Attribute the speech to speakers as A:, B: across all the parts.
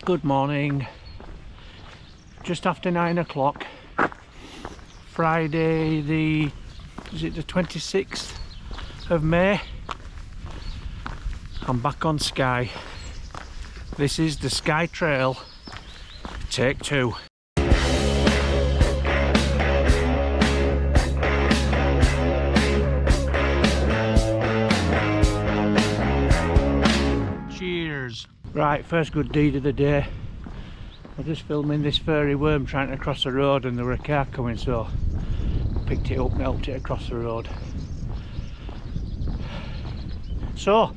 A: Good morning. Just after 9 o'clock. Friday the 26th of May. I'm back on Skye. This is the Skye Trail, take 2. Cheers. Right, first good deed of the day. I'm just filming this furry worm trying to cross the road and there were a car coming, so I picked it up and helped it across the road. So,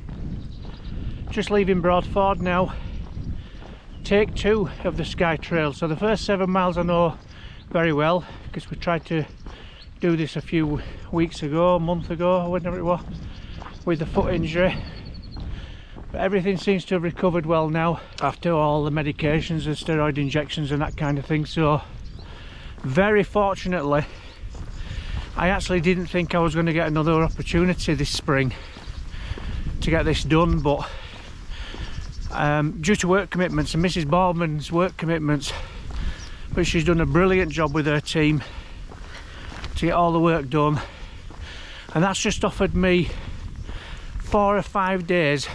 A: just leaving Broadford now. Take 2 of the Skye Trail. So the first 7 miles I know very well because we tried to do this a few weeks ago, a month ago, whenever it was, with the foot injury. But everything seems to have recovered well now after all the medications and steroid injections and that kind of thing. So very fortunately, I actually didn't think I was going to get another opportunity this spring to get this done, but due to work commitments and Mrs. Baldwin's work commitments, but she's done a brilliant job with her team to get all the work done, and that's just offered me 4 or 5 days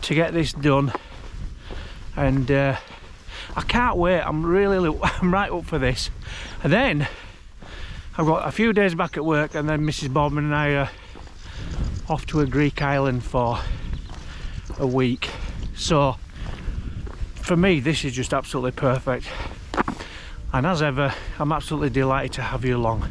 A: to get this done, and I can't wait. I'm right up for this. And then I've got a few days back at work, and then Mrs. Baldwin and I are off to a Greek island for a week. So for me this is just absolutely perfect, and as ever I'm absolutely delighted to have you along.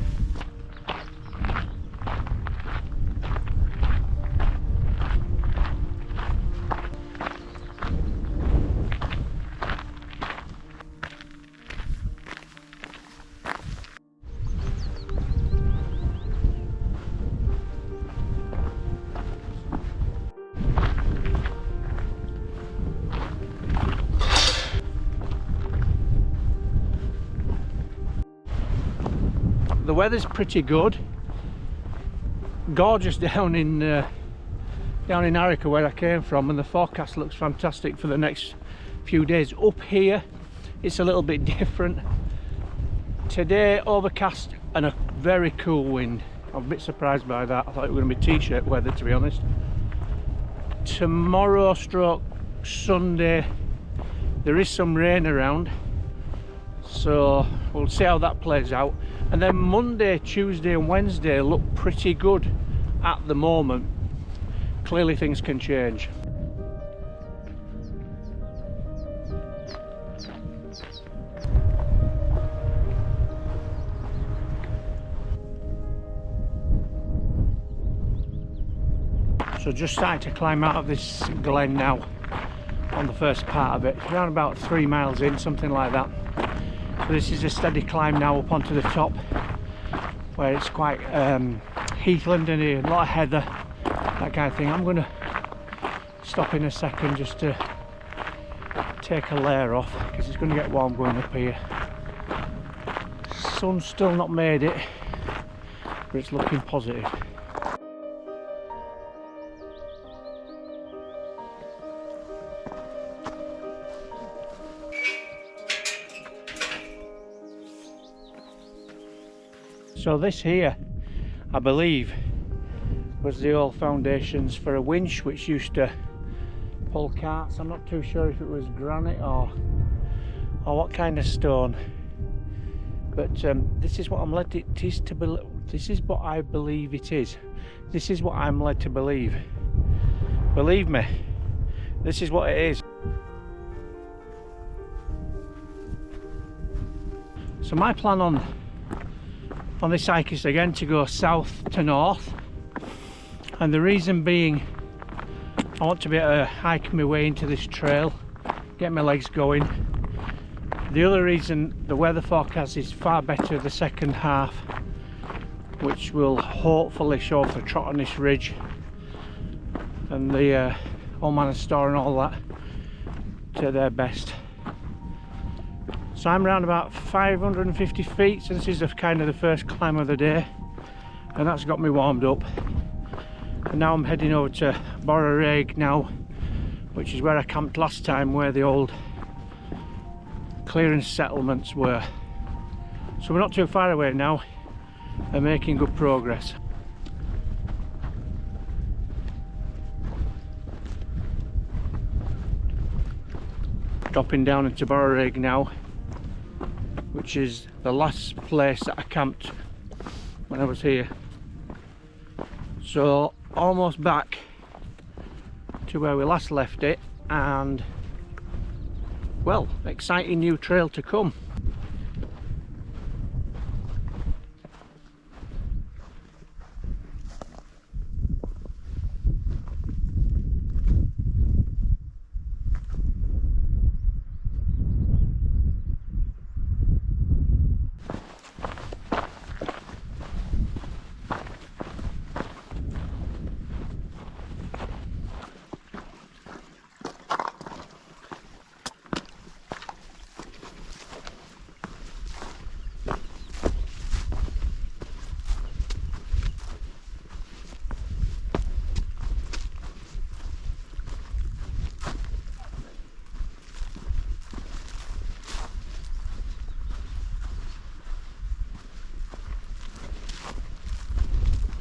A: The weather's pretty good, gorgeous down in Arica where I came from, and the forecast looks fantastic for the next few days. Up here it's a little bit different. Today overcast and a very cool wind. I'm a bit surprised by that. I thought it was going to be t-shirt weather, to be honest. Tomorrow stroke Sunday there is some rain around, so we'll see how that plays out. And then Monday, Tuesday and Wednesday look pretty good at the moment. Clearly things can change. So just starting to climb out of this glen now on the first part of it. Around about 3 miles in, something like that. So this is a steady climb now up onto the top, where it's quite heathland and a lot of heather, that kind of thing. I'm going to stop in a second just to take a layer off because it's going to get warm going up here. Sun's still not made it, but it's looking positive. So this here, I believe, was the old foundations for a winch which used to pull carts. I'm not too sure if it was granite or what kind of stone, but this is what I'm led it is to believe. This is what I believe it is. This is what I'm led to believe. Believe me, this is what it is. So my plan on this hike is again to go south to north, and the reason being I want to be able to hike my way into this trail, get my legs going. The other reason, the weather forecast is far better the second half, which will hopefully show for Trotternish Ridge and the Old Manor Store and all that to their best. So I'm around about 550 feet, so this is kind of the first climb of the day, and that's got me warmed up. And now I'm heading over to Portree now, which is where I camped last time, where the old clearing settlements were. So we're not too far away now and making good progress. Dropping down into Portree now, which is the last place that I camped when I was here. So almost back to where we last left it, and well, exciting new trail to come.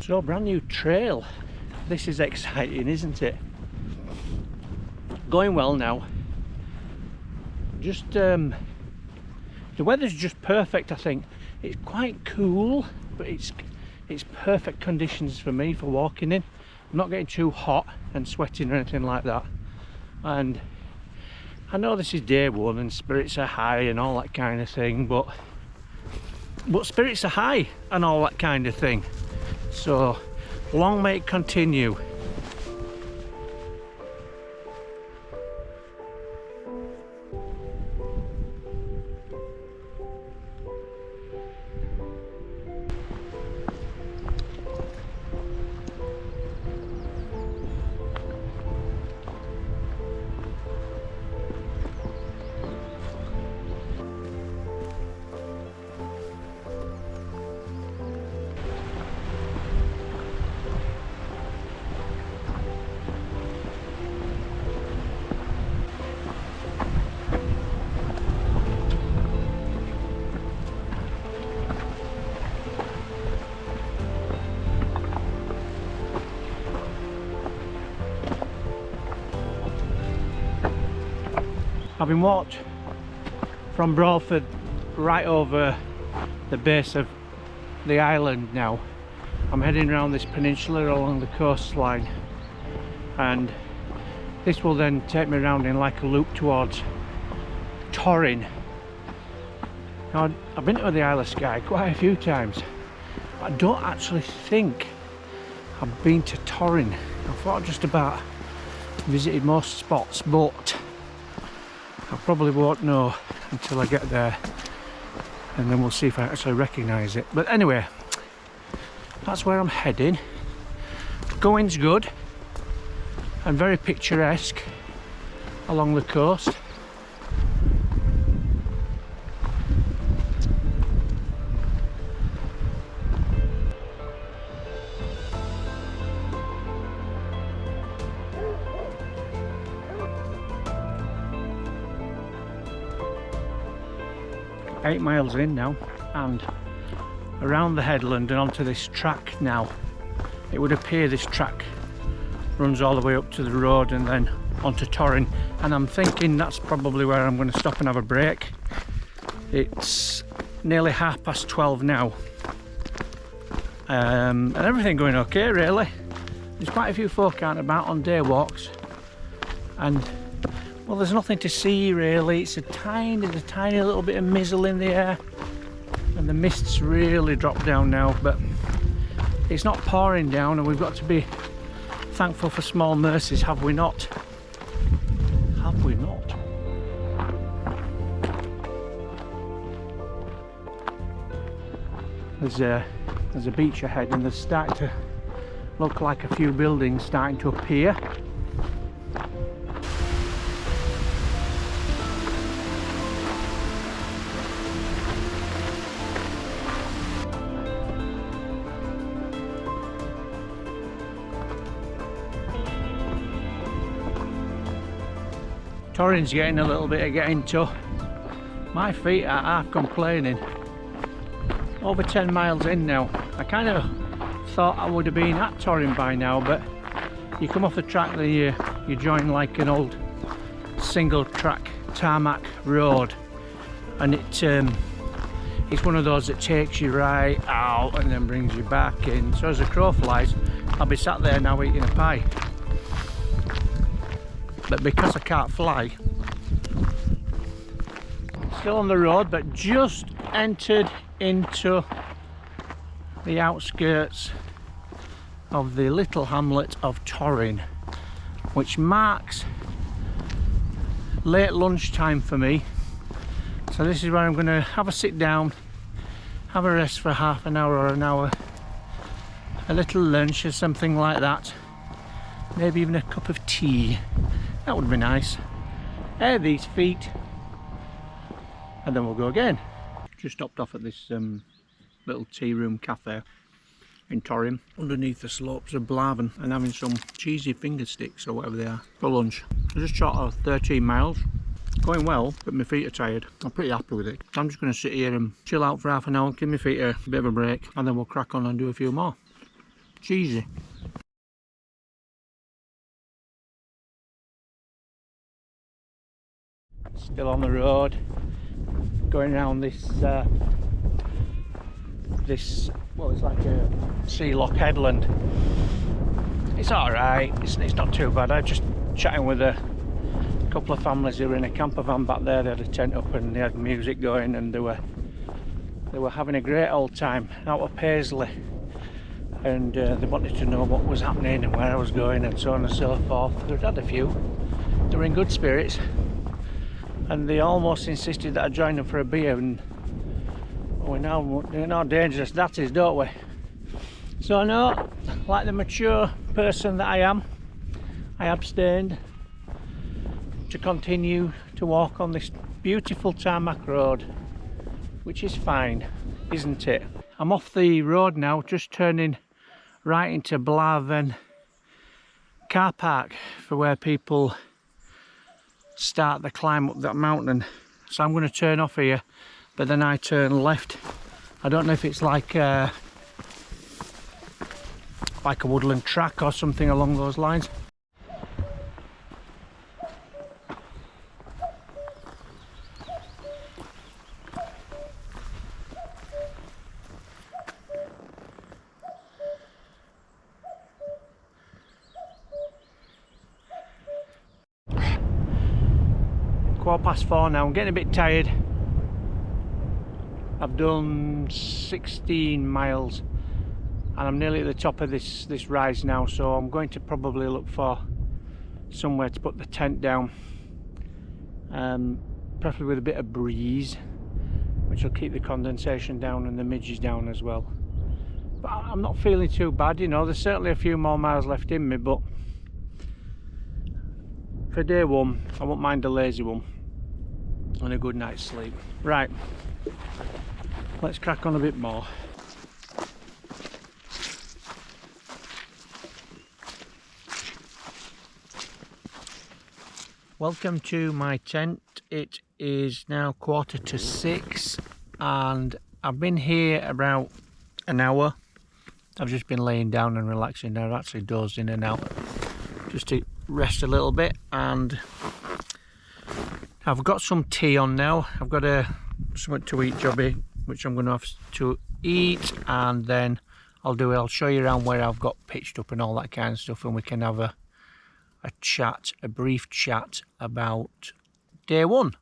A: So, brand new trail. This is exciting, isn't it? Going well now. Just the weather's just perfect, I think. It's quite cool, but it's perfect conditions for me for walking in. I'm not getting too hot and sweating or anything like that. And I know this is day one and spirits are high and all that kind of thing, but spirits are high and all that kind of thing. So long may it continue. Having walked from Broadford right over the base of the island now, I'm heading around this peninsula along the coastline, and this will then take me around in like a loop towards Torrin. Now, I've been to the Isle of Skye quite a few times, but I don't actually think I've been to Torrin. I thought I just about visited most spots, but I probably won't know until I get there, and then we'll see if I actually recognise it. But anyway, that's where I'm heading. Going's good and very picturesque along the coast. Eight miles in now, and around the headland and onto this track now. It would appear this track runs all the way up to the road and then onto Torrin, and I'm thinking that's probably where I'm going to stop and have a break. It's nearly 12:30 now, and everything going okay really. There's quite a few folk out and about on day walks, and well, there's nothing to see really. It's a tiny little bit of mizzle in the air, and the mists really drop down now, but it's not pouring down, and we've got to be thankful for small mercies, have we not? Have we not? There's a beach ahead, and there's starting to look like a few buildings starting to appear. Torrin's getting a little bit of getting to. My feet are half complaining. Over 10 miles in now. I kind of thought I would have been at Torrin by now, but you come off the track and you join like an old single track tarmac road, and it's one of those that takes you right out and then brings you back in. So as the crow flies, I'll be sat there now eating a pie. But because I can't fly, still on the road, but just entered into the outskirts of the little hamlet of Torrin, which marks late lunchtime for me. So this is where I'm going to have a sit down, have a rest for half an hour or an hour, a little lunch or something like that, maybe even a cup of tea. That would be nice. Air these feet, and then we'll go again. Just stopped off at this little tea room cafe in Torrin, underneath the slopes of Blaven, and having some cheesy finger sticks or whatever they are for lunch. I just shot off 13 miles, going well, but my feet are tired. I'm pretty happy with it. I'm just going to sit here and chill out for half an hour, give my feet a bit of a break, and then we'll crack on and do a few more. Cheesy. Still on the road, going around this well, it's like a sea lock headland. It's alright, it's not too bad. I'm just chatting with a couple of families who were in a camper van back there. They had a tent up and they had music going, and they were having a great old time out of Paisley, and they wanted to know what was happening and where I was going and so on and so forth. They'd had a few. They were in good spirits, and they almost insisted that I join them for a beer, and we know how dangerous that is, don't we? So no, like the mature person that I am, I abstained to continue to walk on this beautiful tarmac road, which is fine, isn't it? I'm off the road now, just turning right into Blaven car park for where people start the climb up that mountain. So I'm going to turn off here, but then I turn left. I don't know if it's like a woodland track or something along those lines. .4 now, I'm getting a bit tired. I've done 16 miles and I'm nearly at the top of this rise now, so I'm going to probably look for somewhere to put the tent down, preferably with a bit of breeze, which will keep the condensation down and the midges down as well. But I'm not feeling too bad, you know. There's certainly a few more miles left in me, but for day one I won't mind a lazy one and a good night's sleep. Right, let's crack on a bit more. Welcome to my tent. It is now 6:15 and I've been here about an hour. I've just been laying down and relaxing. I've actually dozed in and out just to rest a little bit, and I've got some tea on now. I've got something to eat jobby, which I'm going to have to eat, and then I'll show you around where I've got pitched up and all that kind of stuff, and we can have a brief chat about day one.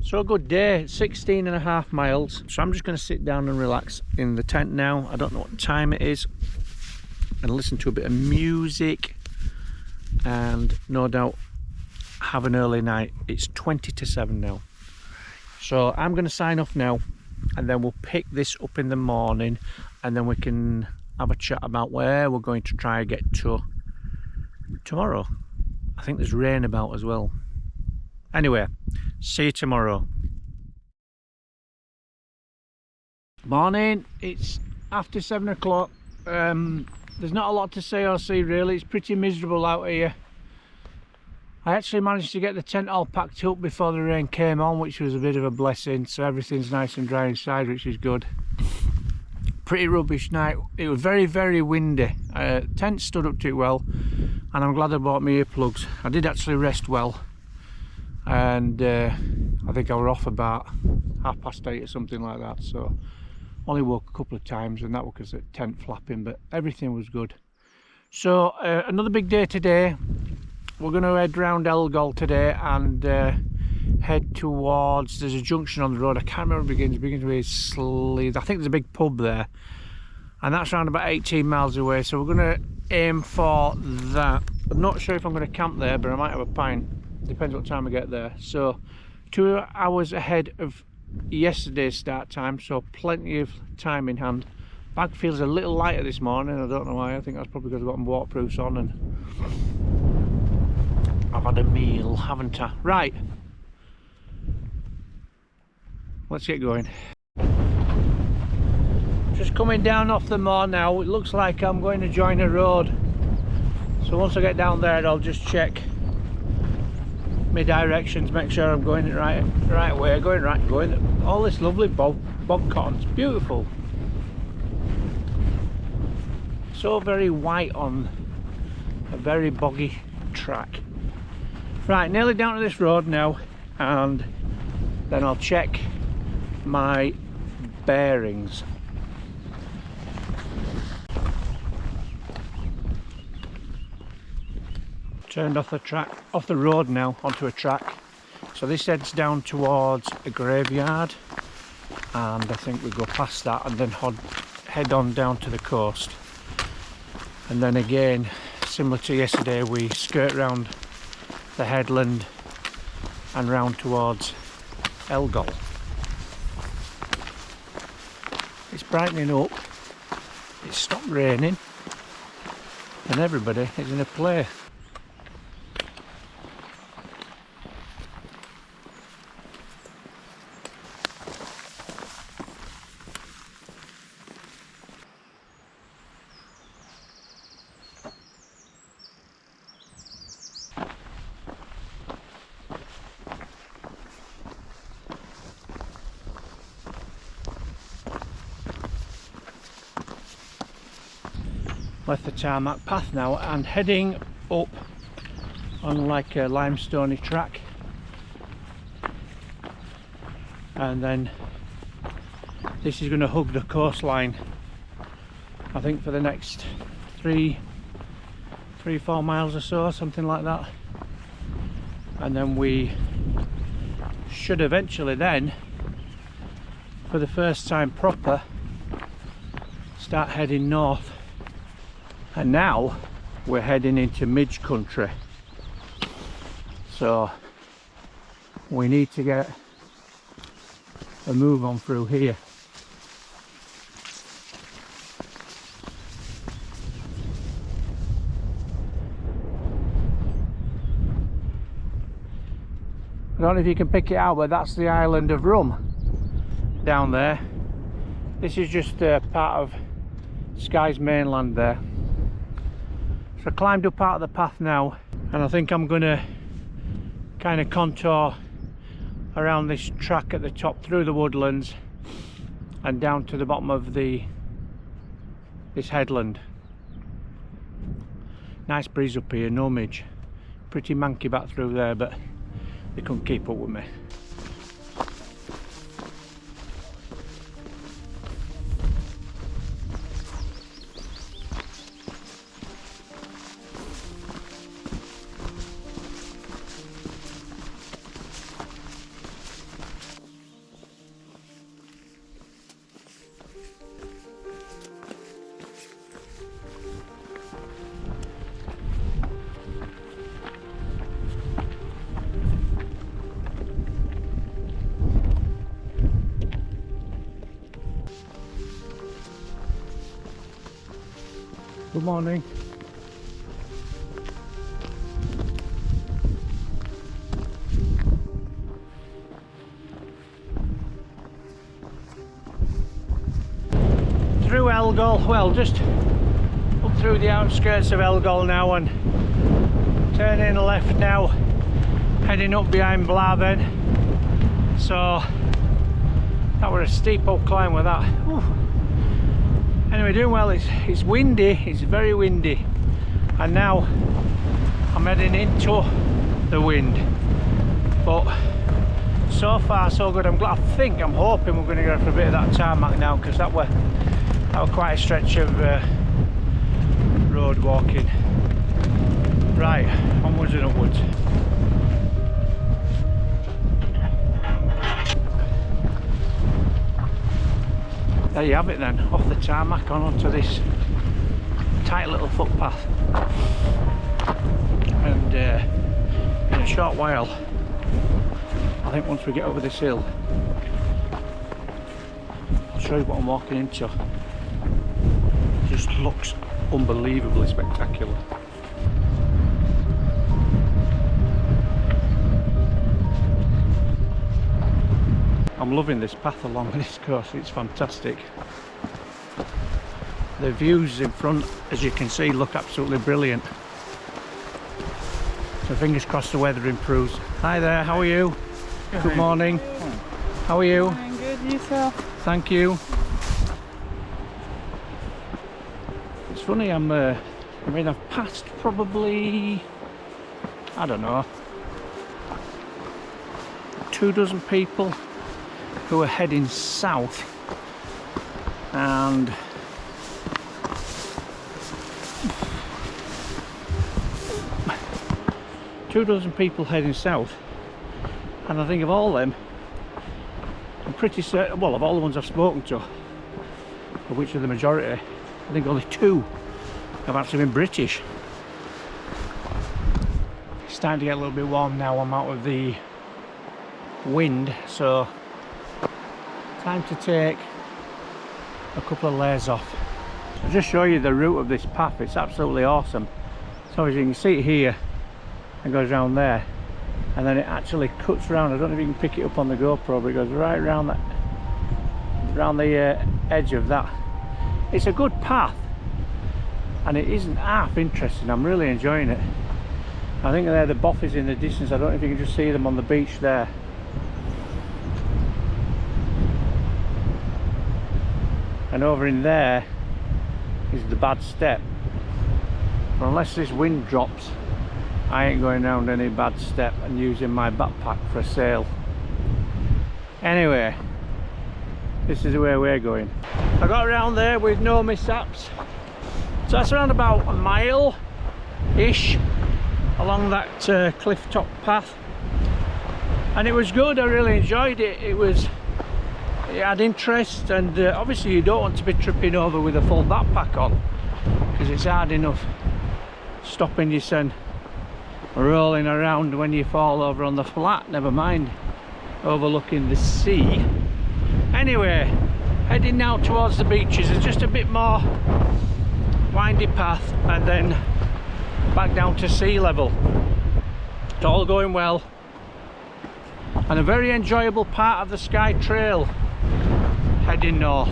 A: So a good day, 16.5 miles. So I'm just going to sit down and relax in the tent now. I don't know what time it is, and listen to a bit of music, and no doubt have an early night. It's 20 to 7 now. So I'm going to sign off now, and then we'll pick this up in the morning, and then we can have a chat about where we're going to try and get to tomorrow. I think there's rain about as well. Anyway, see you tomorrow. Morning, it's after 7 o'clock. There's not a lot to say or see really. It's pretty miserable out here. I actually managed to get the tent all packed up before the rain came on, which was a bit of a blessing, so everything's nice and dry inside, which is good. Pretty rubbish night. It was very, very windy. Tent stood up too well, and I'm glad I bought my earplugs. I did actually rest well, and I think I was off about 8:30 or something like that, so only woke a couple of times, and that was because the tent flapping, but everything was good. So another big day today. We're going to head round Elgol today and head towards, there's a junction on the road, I can't remember it begins with I think there's a big pub there, and that's around about 18 miles away, so we're going to aim for that. I'm not sure if I'm going to camp there, but I might have a pint, depends what time I get there. So 2 hours ahead of yesterday's start time, so plenty of time in hand. Bag feels a little lighter this morning, I don't know why. I think that's probably because I've got my waterproofs on and I've had a meal, haven't I? Right, let's get going. Just coming down off the moor now. It looks like I'm going to join a road, so once I get down there I'll just check my directions, make sure I'm going the right way, going all this lovely bog cotton. It's beautiful, so very white on a very boggy track. Right, nearly down to this road now, and then I'll check my bearings. Turned off the road now onto a track, so this heads down towards a graveyard, and I think we go past that and then head on down to the coast, and then again, similar to yesterday, we skirt round the headland and round towards Elgol. It's brightening up, it's stopped raining, and everybody is in a play. Left the tarmac path now and heading up on like a limestoney track, and then this is going to hug the coastline, I think, for the next 3-4 miles or so, something like that, and then we should eventually then, for the first time proper, start heading north. And now we're heading into midge country, so we need to get a move on through here. I don't know if you can pick it out, but that's the island of Rum down there. This is just part of Skye's mainland there. So I climbed up out of the path now, and I think I'm going to kind of contour around this track at the top through the woodlands and down to the bottom of this headland. Nice breeze up here, no midge. Pretty manky back through there, but they couldn't keep up with me. Good morning. Through Elgol, well, just up through the outskirts of Elgol now, and turning left now heading up behind Blah then. So that was a steep old climb with that. Whew. Anyway, doing well. It's windy, it's very windy, and now I'm heading into the wind, but so far so good. I'm hoping we're going to go for a bit of that tarmac now, because that were quite a stretch of road walking. Right, onwards and upwards. There you have it then, off the tarmac on onto this tight little footpath, and in a short while, I think once we get over this hill, I'll show you what I'm walking into. It just looks unbelievably spectacular. I'm loving this path along this course, it's fantastic. The views in front, as you can see, look absolutely brilliant. So fingers crossed the weather improves. Hi there, how are you? Good morning. How are you?
B: I'm good, yourself?
A: Thank you. It's funny, I mean I've passed probably, I don't know, 24 people who are heading south, and two dozen people heading south, and I think of all them, I'm pretty certain, well, of all the ones I've spoken to, of which are the majority, I think only 2 have actually been British. It's starting to get a little bit warm now. I'm out of the wind, so time to take a couple of layers off. I'll just show you the route of this path. It's absolutely awesome. So as you can see it here, it goes around there, and then it actually cuts around. I don't know if you can pick it up on the GoPro, but it goes right around that, around the edge of that. It's a good path, and it isn't half interesting. I'm really enjoying it. I think they're the boffies in the distance. I don't know if you can just see them on the beach there. And over in there is the bad step. But unless this wind drops, I ain't going round any bad step and using my backpack for a sail. Anyway, this is where we're going. I got around there with no mishaps. So that's around about a mile-ish along that cliff top path. And it was good, I really enjoyed it. It had interest, and obviously you don't want to be tripping over with a full backpack on, because it's hard enough stopping you and rolling around when you fall over on the flat, never mind overlooking the sea. Anyway, heading now towards the beaches. It's just a bit more windy path, and then back down to sea level. It's all going well, and a very enjoyable part of the Skye Trail heading north.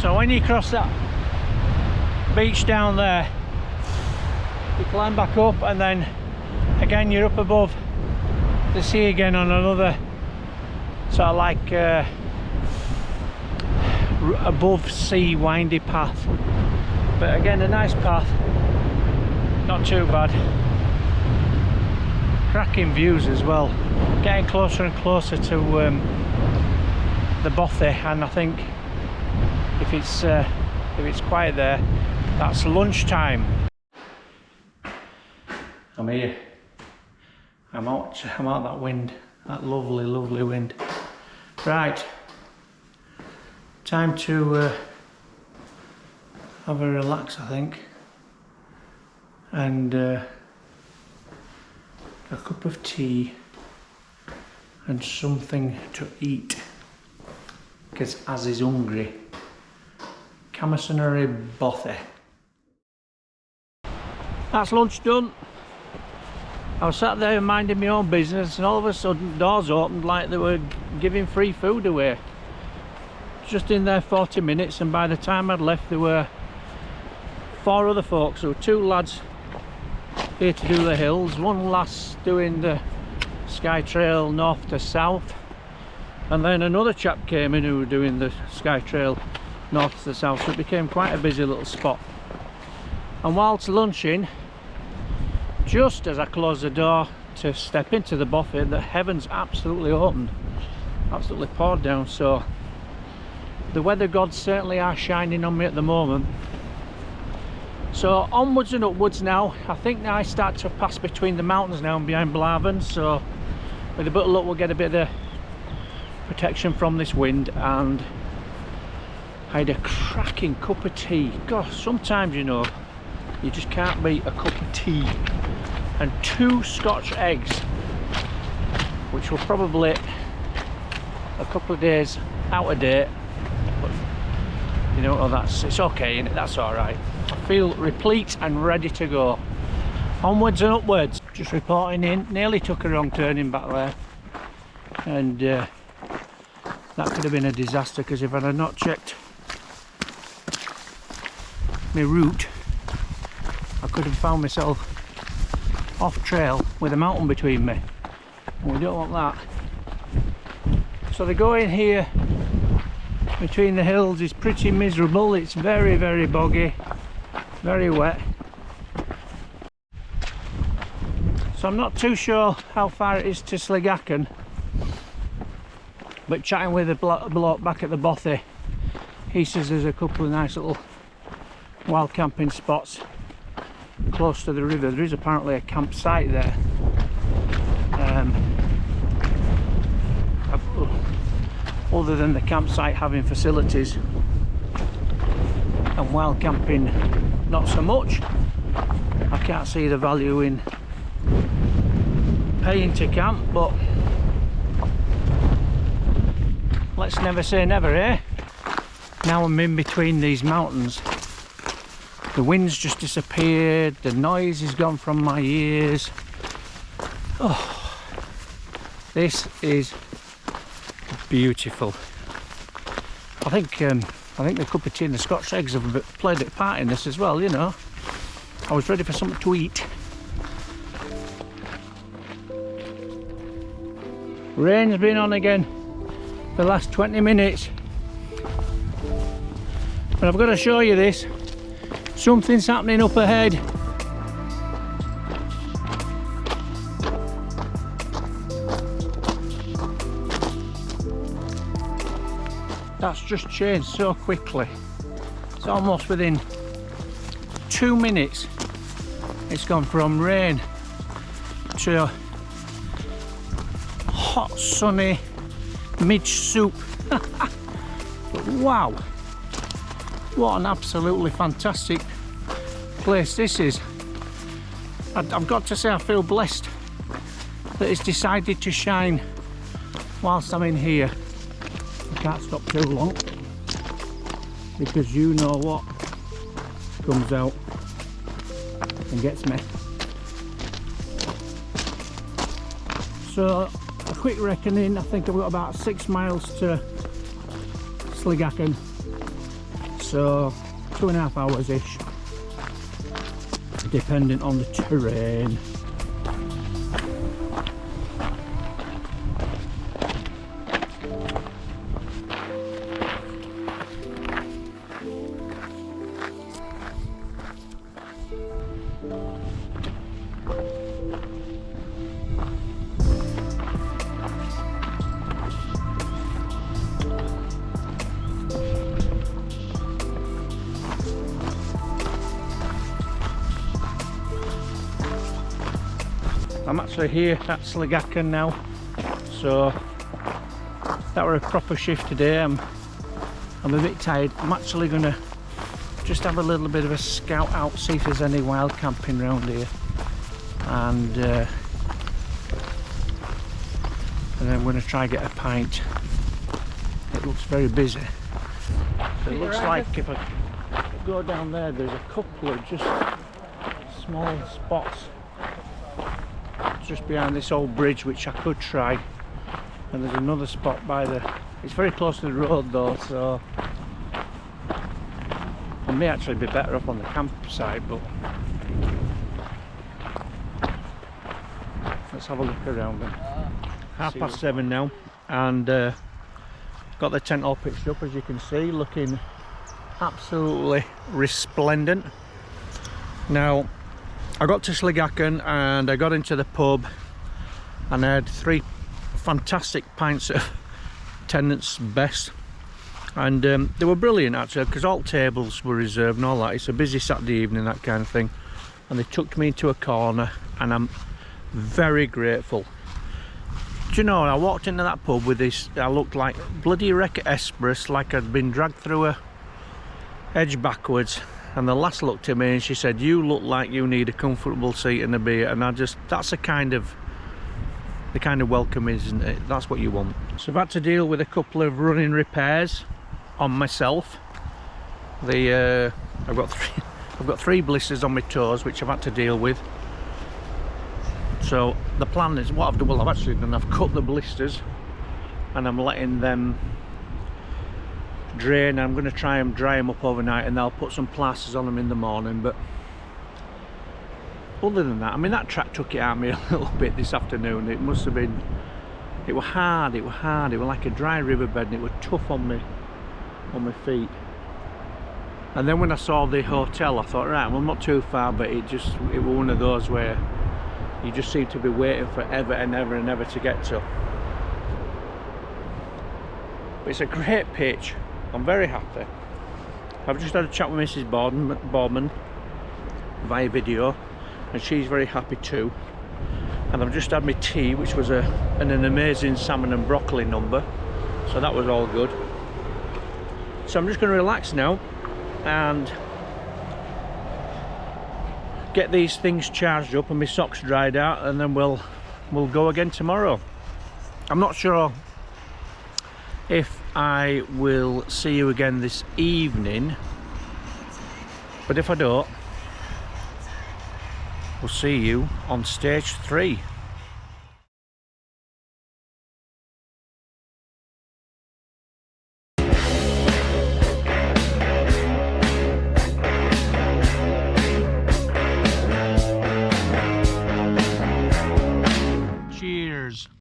A: So when you cross that beach down there, you climb back up, and then again you're up above the sea again on another sort of like above sea windy path, but again a nice path, not too bad. Cracking views as well, getting closer and closer to the bothy, and I think if it's quiet there, that's lunchtime. I'm here. I'm out that wind, that lovely wind. Right, time to have a relax, I think, and a cup of tea and something to eat, because Az is hungry. Camisonary bothy. That's lunch done. I was sat there minding my own business, and all of a sudden doors opened like they were giving free food away. Just in there 40 minutes, and by the time I'd left there were 4 other folks. There were 2 lads here to do the hills, 1 lass doing the Skye Trail north to south, and then another chap came in who were doing the Skye Trail north to south, so it became quite a busy little spot. And whilst lunching, just as I closed the door to step into the bothy, the heavens absolutely opened, absolutely poured down. So the weather gods certainly are shining on me at the moment. So onwards and upwards now. I think now I start to pass between the mountains now and behind Blarven, so with a bit of luck we'll get a bit of protection from this wind. And I had a cracking cup of tea. God, sometimes, you know, you just can't beat a cup of tea. And 2 Scotch eggs, which were probably a couple of days out of date, but you know, it's okay, innit? That's all right. I feel replete and ready to go. Onwards and upwards. Just reporting in. Nearly took a wrong turning back there, and that could have been a disaster, because if I had not checked my route, I could have found myself off trail with a mountain between me, and we don't want that. So the going here between the hills is pretty miserable. It's very, very boggy, very wet. So I'm not too sure how far it is to Sligachan, but chatting with a bloke back at the bothy, he says there's a couple of nice little wild camping spots close to the river. There is apparently a campsite there. Other than the campsite having facilities and wild camping not so much, I can't see the value in paying to camp, but let's never say never, eh? Now I'm in between these mountains. The wind's just disappeared, the noise is gone from my ears. Oh, this is beautiful. I think the cup of tea and the Scotch eggs have played a part in this as well, you know. I was ready for something to eat. Rain's been on again for the last 20 minutes. But I've got to show you this. Something's happening up ahead. That's just changed so quickly. It's almost within 2 minutes. It's gone from rain to hot, sunny midge soup. But wow, what an absolutely fantastic place this is. I've got to say, I feel blessed that it's decided to shine whilst I'm in here. I can't stop too long, because you know what comes out and gets me. So a quick reckoning, I think I've got about 6 miles to Sligachan, so 2.5 hours ish, depending on the terrain. I'm actually here at Sligachan now, so that were a proper shift today. I'm a bit tired. I'm actually going to just have a little bit of a scout out, see if there's any wild camping around here, and then I'm going to try and get a pint. It looks very busy. So it looks like if I go down there, there's a couple of just small spots just behind this old bridge, which I could try. And there's another spot by the... It's very close to the road though, so... I may actually be better off on the campsite, but... Let's have a look around then. 7:30 now, and got the tent all pitched up, as you can see, looking absolutely resplendent. Now, I got to Sligachan and I got into the pub and I had 3 fantastic pints of Tennant's Best, and they were brilliant actually, because all tables were reserved and all that. It's a busy Saturday evening, that kind of thing, and they tucked me into a corner, and I'm very grateful. Do you know, I walked into that pub with this, I looked like bloody wreck Esperus, like I'd been dragged through a edge backwards, and the lass looked at me and she said, "You look like you need a comfortable seat and a beer," and I just, that's the kind of welcome, isn't it? That's what you want. So I've had to deal with a couple of running repairs on myself. I've got three blisters on my toes, which I've had to deal with. So the plan is, what I've done, well, I've actually done, I've cut the blisters and I'm letting them drain. I'm going to try and dry them up overnight, and I'll put some plasters on them in the morning. But other than that, I mean, that track took it out of me a little bit this afternoon. It must have been, it was hard, it was like a dry riverbed, and it was tough on me, on my feet. And then when I saw the hotel, I thought, right, well, not too far, but it was one of those where you just seem to be waiting forever and ever and ever to get to. But it's a great pitch. I'm very happy. I've just had a chat with Mrs. Boardman via video, and she's very happy too. And I've just had my tea, which was an amazing salmon and broccoli number, so that was all good. So I'm just going to relax now and get these things charged up and my socks dried out, and then we'll go again tomorrow. I'm not sure if I will see you again this evening, but if I don't, we'll see you on stage 3.